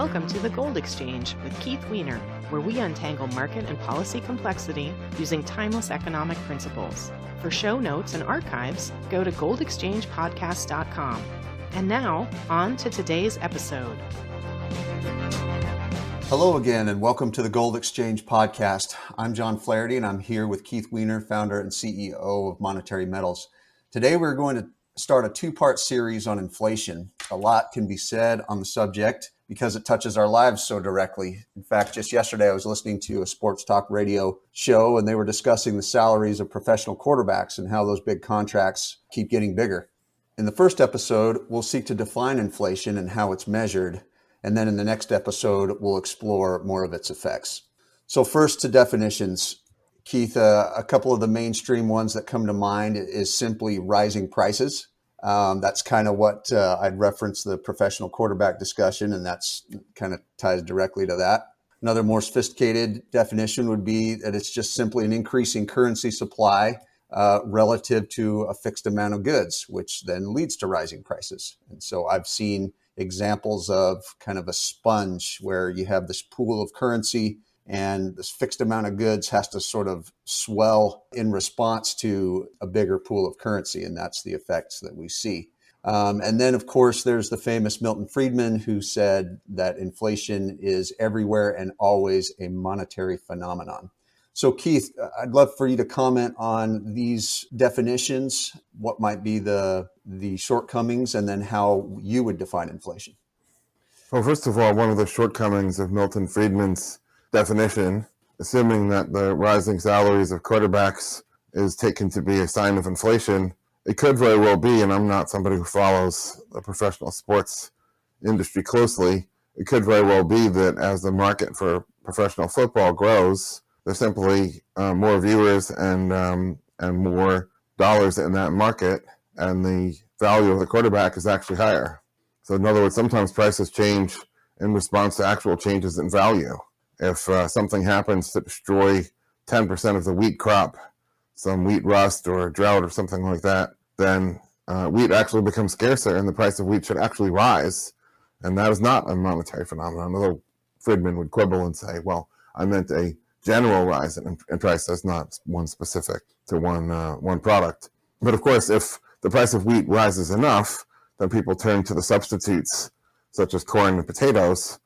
Welcome to the Gold Exchange with Keith Weiner, where we untangle market and policy complexity using timeless economic principles. For show notes and archives, go to goldexchangepodcast.com. And now, on to today's episode. Hello again, and welcome to the Gold Exchange podcast. I'm John Flaherty, and I'm here with Keith Weiner, founder and CEO of Monetary Metals. Today, we're going to start a two-part series on inflation. A lot can be said on the subject because it touches our lives so directly. In fact, just yesterday, I was listening to a sports talk radio show, and they were discussing the salaries of professional quarterbacks and how those big contracts keep getting bigger. In the first episode, we'll seek to define inflation and how it's measured. And then in the next episode, we'll explore more of its effects. So first to definitions. Keith, a couple of the mainstream ones that come to mind is simply rising prices. That's kind of what I'd reference the professional quarterback discussion, and that's kind of ties directly to that. Another more sophisticated definition would be that it's just simply an increasing currency supply relative to a fixed amount of goods, which then leads to rising prices. And so I've seen examples of kind of a sponge where you have this pool of currency and this fixed amount of goods has to sort of swell in response to a bigger pool of currency. And that's the effects that we see. And then, of course, there's the famous Milton Friedman who said that inflation is everywhere and always a monetary phenomenon. So, Keith, I'd love for you to comment on these definitions, what might be the shortcomings, and then how you would define inflation. Well, first of all, one of the shortcomings of Milton Friedman's definition, assuming that the rising salaries of quarterbacks is taken to be a sign of inflation, it could very well be, and I'm not somebody who follows the professional sports industry closely, it could very well be that as the market for professional football grows, there's simply more viewers and more dollars in that market, and the value of the quarterback is actually higher. So in other words, sometimes prices change in response to actual changes in value. If something happens to destroy 10% of the wheat crop, some wheat rust or drought or something like that, then wheat actually becomes scarcer and the price of wheat should actually rise. And that is not a monetary phenomenon, although Friedman would quibble and say, well, I meant a general rise in price. That's not one specific to one product. But of course, if the price of wheat rises enough, then people turn to the substitutes, such as corn and potatoes.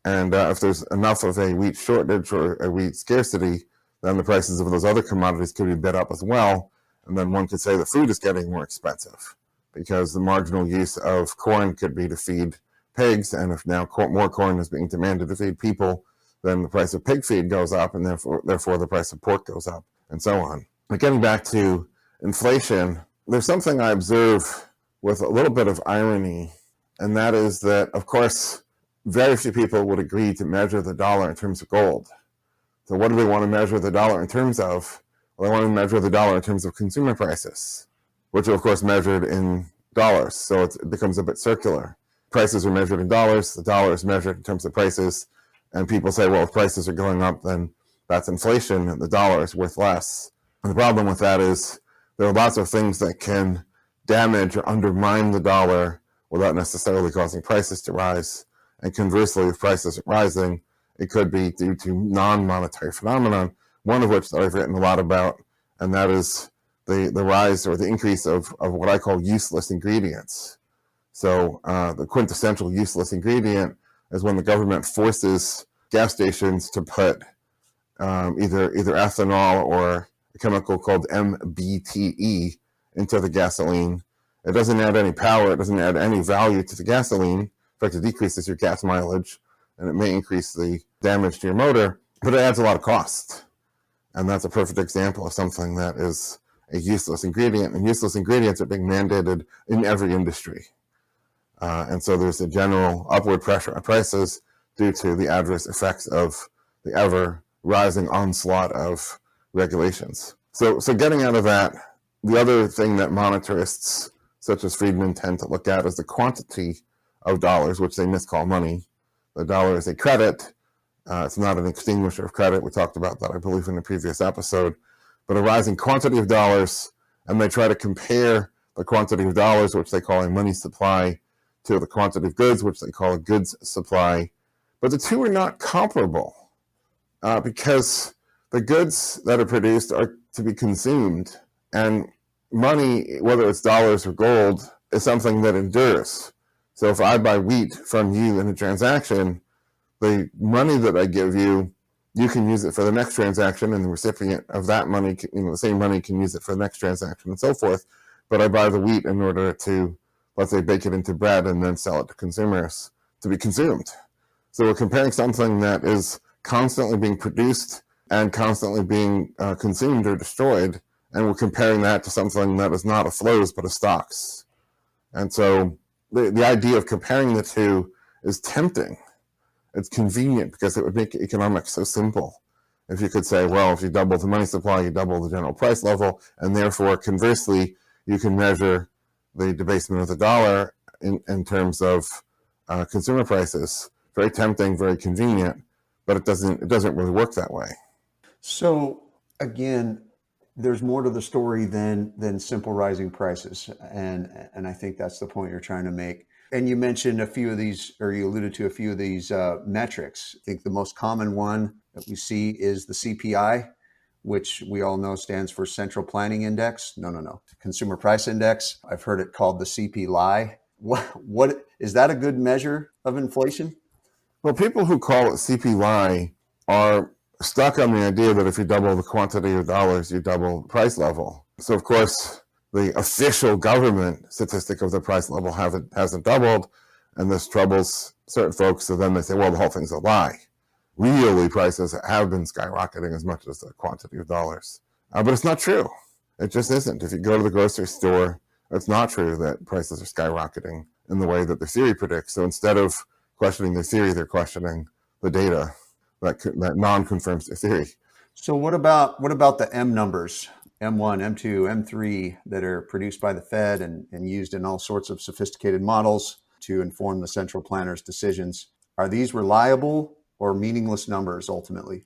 And if there's enough of a wheat shortage or a wheat scarcity, then the prices of those other commodities could be bid up as well. And then one could say the food is getting more expensive because the marginal use of corn could be to feed pigs. And if now more corn is being demanded to feed people, then the price of pig feed goes up, and therefore the price of pork goes up, and so on. But getting back to inflation, there's something I observe with a little bit of irony, and that is that, of course, very few people would agree to measure the dollar in terms of gold. So what do they want to measure the dollar in terms of? Well, they want to measure the dollar in terms of consumer prices, which are, of course, measured in dollars. So it becomes a bit circular. Prices are measured in dollars. The dollar is measured in terms of prices. And people say, well, if prices are going up, then that's inflation, and the dollar is worth less. And the problem with that is there are lots of things that can damage or undermine the dollar without necessarily causing prices to rise. And conversely, if prices are rising, it could be due to non-monetary phenomenon, one of which that I've written a lot about, and that is the rise or the increase of what I call useless ingredients. So the quintessential useless ingredient is when the government forces gas stations to put either ethanol or a chemical called MBTE into the gasoline. It doesn't add any power, it doesn't add any value to the gasoline. In fact, it decreases your gas mileage, and it may increase the damage to your motor, but it adds a lot of cost. And that's a perfect example of something that is a useless ingredient, and useless ingredients are being mandated in every industry. And so there's a general upward pressure on prices due to the adverse effects of the ever-rising onslaught of regulations. So getting out of that, the other thing that monetarists, such as Friedman, tend to look at is the quantity of dollars, which they miscall money. The dollar is a credit. It's not an extinguisher of credit. We talked about that, I believe, in the previous episode. But a rising quantity of dollars, and they try to compare the quantity of dollars, which they call a money supply, to the quantity of goods, which they call a goods supply, But the two are not comparable because the goods that are produced are to be consumed, and money, whether it's dollars or gold, is something that endures. So if I buy wheat from you in a transaction, the money that I give you, you can use it for the next transaction, and the recipient of that money, the same money, can use it for the next transaction, and so forth. But I buy the wheat in order to, let's say, bake it into bread and then sell it to consumers to be consumed. So we're comparing something that is constantly being produced and constantly being consumed or destroyed, and we're comparing that to something that is not a flows but a stocks. And so the idea of comparing the two is tempting. It's convenient because it would make economics so simple. If you could say, well, if you double the money supply, you double the general price level, and therefore, conversely, you can measure the debasement of the dollar in terms of consumer prices. Very tempting, very convenient, but it doesn't really work that way. So again, there's more to the story than simple rising prices, and I think that's the point you're trying to make. And you mentioned a few of these, or you alluded to a few of these metrics. I think the most common one that we see is the CPI, which we all know stands for Central Planning Index. No, Consumer Price Index. I've heard it called the CPI. What is that a good measure of inflation? Well, people who call it CPI are stuck on the idea that if you double the quantity of dollars, you double the price level. So, of course, the official government statistic of the price level hasn't doubled, and this troubles certain folks. So then they say, well, the whole thing's a lie. Really, prices have been skyrocketing as much as the quantity of dollars. But it's not true. It just isn't. If you go to the grocery store, it's not true that prices are skyrocketing in the way that the theory predicts. So instead of questioning the theory, they're questioning the data that non-confirms their theory. So what about the M numbers, M1, M2, M3, that are produced by the Fed and used in all sorts of sophisticated models to inform the central planners' decisions? Are these reliable or meaningless numbers ultimately?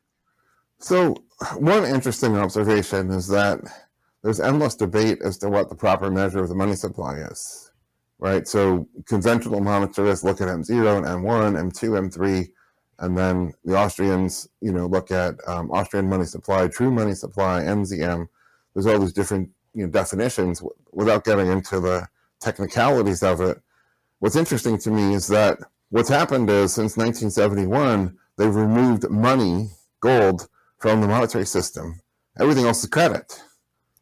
So one interesting observation is that there's endless debate as to what the proper measure of the money supply is, right? So conventional monetarists look at M0 and M1, M2, M3, and then the Austrians, look at Austrian money supply, true money supply, MZM. There's all these different definitions. Without getting into the technicalities of it, what's interesting to me is that what's happened is since 1971, they've removed money, gold, from the monetary system. Everything else is credit.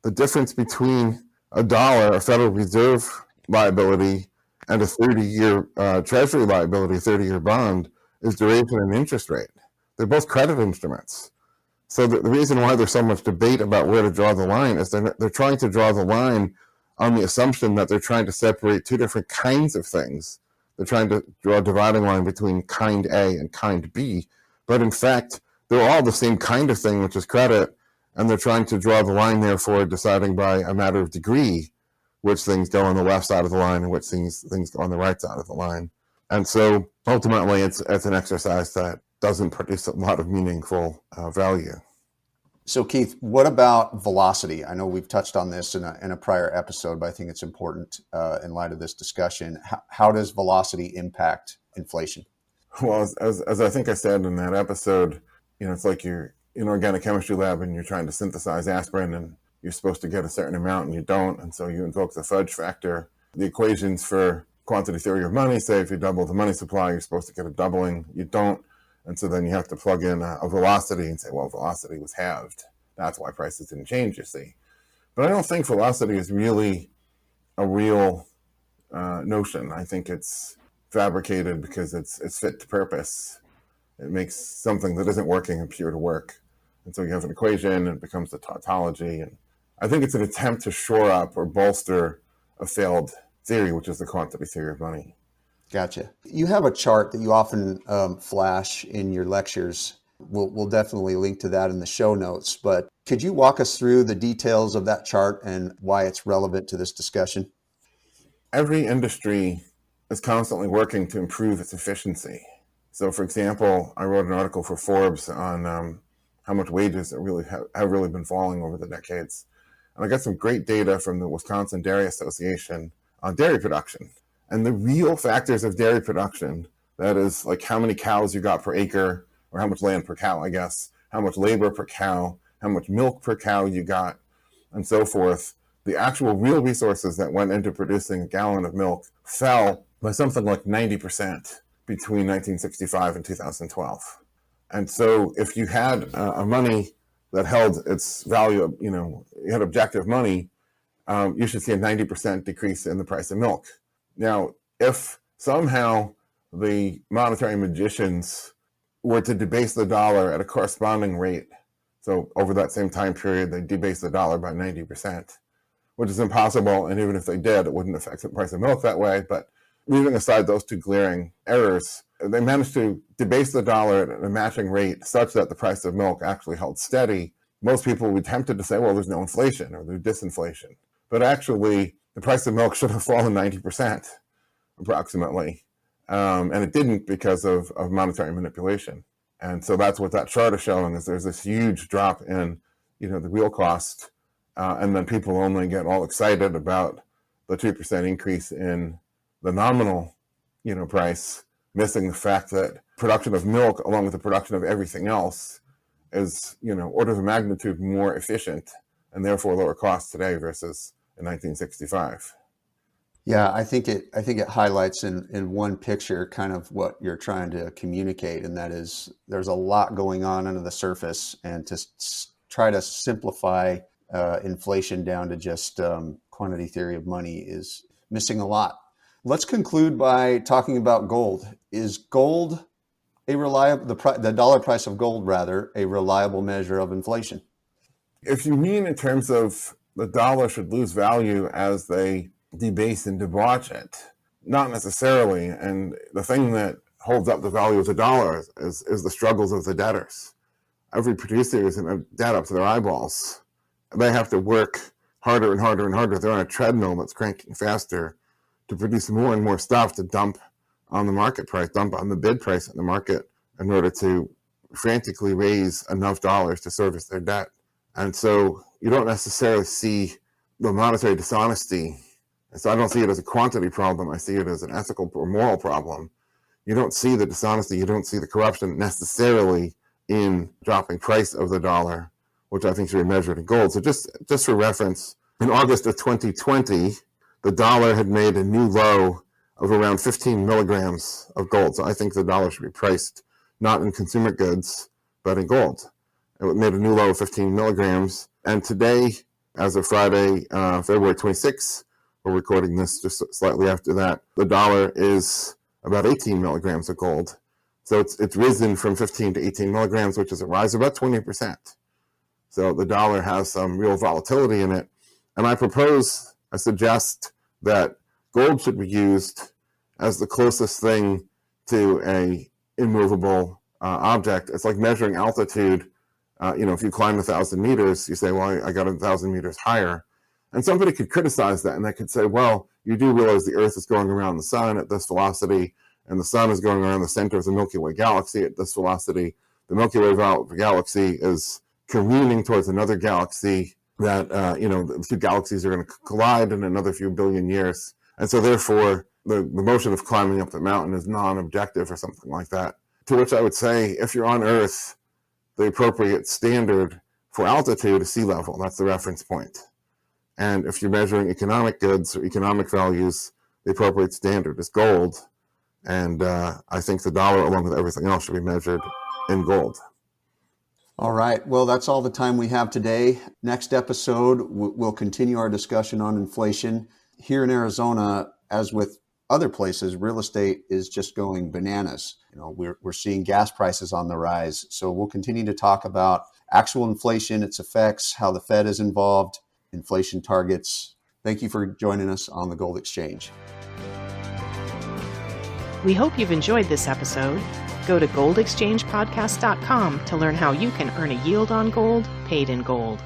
The difference between a dollar, a Federal Reserve liability, and a 30-year Treasury liability, a 30-year bond, is duration and interest rate. They're both credit instruments. So the reason why there's so much debate about where to draw the line is they're trying to draw the line on the assumption that they're trying to separate two different kinds of things. They're trying to draw a dividing line between kind A and kind B. But in fact, they're all the same kind of thing, which is credit. And they're trying to draw the line, therefore, deciding by a matter of degree which things go on the left side of the line and which things go on the right side of the line. And so ultimately, it's an exercise that doesn't produce a lot of meaningful value. So Keith, what about velocity? I know we've touched on this in a prior episode, but I think it's important in light of this discussion. How does velocity impact inflation? Well, as I think I said in that episode, it's like you're in organic chemistry lab and you're trying to synthesize aspirin and you're supposed to get a certain amount and you don't. And so you invoke the fudge factor. The equations for quantity theory of money say if you double the money supply, you're supposed to get a doubling. You don't. And so then you have to plug in a velocity and say, well, velocity was halved. That's why prices didn't change, you see. But I don't think velocity is really a real notion. I think it's fabricated because it's fit to purpose. It makes something that isn't working appear to work. And so you have an equation and it becomes a tautology. And I think it's an attempt to shore up or bolster a failed theory, which is the quantity theory of money. Gotcha. You have a chart that you often flash in your lectures. We'll definitely link to that in the show notes. But could you walk us through the details of that chart and why it's relevant to this discussion? Every industry is constantly working to improve its efficiency. So, for example, I wrote an article for Forbes on how much wages have really been falling over the decades. And I got some great data from the Wisconsin Dairy Association on dairy production. And the real factors of dairy production That is like how many cows you got per acre, or how much land per cow, I guess, how much labor per cow, how much milk per cow you got, and so forth. The actual real resources that went into producing a gallon of milk fell by something like 90% between 1965 and 2012. And so if you had a money that held its value, you had objective money, you should see a 90% decrease in the price of milk. Now, if somehow the monetary magicians were to debase the dollar at a corresponding rate, so over that same time period, they debase the dollar by 90%, which is impossible, and even if they did, it wouldn't affect the price of milk that way. But leaving aside those two glaring errors, they managed to debase the dollar at a matching rate such that the price of milk actually held steady. Most people would be tempted to say, well, there's no inflation or there's disinflation. But actually, the price of milk should have fallen 90%, approximately. And it didn't because of monetary manipulation. And so that's what that chart is showing, is there's this huge drop in, the real cost. And then people only get all excited about the 2% increase in the nominal, price, missing the fact that production of milk, along with the production of everything else, is, orders of magnitude more efficient and therefore lower cost today versus in 1965. Yeah, I think it highlights in one picture kind of what you're trying to communicate, and that is there's a lot going on under the surface, and to try to simplify inflation down to just quantity theory of money is missing a lot. Let's conclude by talking about gold. Is gold a reliable, the dollar price of gold rather, a reliable measure of inflation? If you mean in terms of the dollar should lose value as they debase and debauch it, not necessarily. And the thing that holds up the value of the dollar is the struggles of the debtors. Every producer is in a debt up to their eyeballs. They have to work harder and harder and harder. They're on a treadmill that's cranking faster to produce more and more stuff to dump on the market price, dump on the bid price in the market in order to frantically raise enough dollars to service their debt. And so you don't necessarily see the monetary dishonesty. And so I don't see it as a quantity problem. I see it as an ethical or moral problem. You don't see the dishonesty. You don't see the corruption necessarily in dropping price of the dollar, which I think should be measured in gold. So just for reference, in August of 2020, the dollar had made a new low of around 15 milligrams of gold. So I think the dollar should be priced not in consumer goods, but in gold. It made a new low of 15 milligrams. And today, as of Friday, February 26th, we're recording this just slightly after that, the dollar is about 18 milligrams of gold. So it's risen from 15 to 18 milligrams, which is a rise of about 20%. So the dollar has some real volatility in it. And I suggest that gold should be used as the closest thing to a immovable object. It's like measuring altitude. If you climb 1,000 meters, you say, well, I got 1,000 meters higher. And somebody could criticize that, and they could say, well, you do realize the Earth is going around the sun at this velocity, and the sun is going around the center of the Milky Way galaxy at this velocity. The Milky Way galaxy is careening towards another galaxy that, the two galaxies are going to collide in another few billion years. And so therefore, the motion of climbing up the mountain is non-objective or something like that. To which I would say, if you're on Earth, the appropriate standard for altitude is sea level. That's the reference point. And if you're measuring economic goods or economic values, the appropriate standard is gold. And I think the dollar, along with everything else, should be measured in gold. All right. Well, that's all the time we have today. Next episode, we'll continue our discussion on inflation. Here in Arizona, as with other places, real estate is just going bananas. We're seeing gas prices on the rise. So we'll continue to talk about actual inflation, its effects, how the Fed is involved, inflation targets. Thank you for joining us on the Gold Exchange. We hope you've enjoyed this episode. Go to goldexchangepodcast.com to learn how you can earn a yield on gold paid in gold.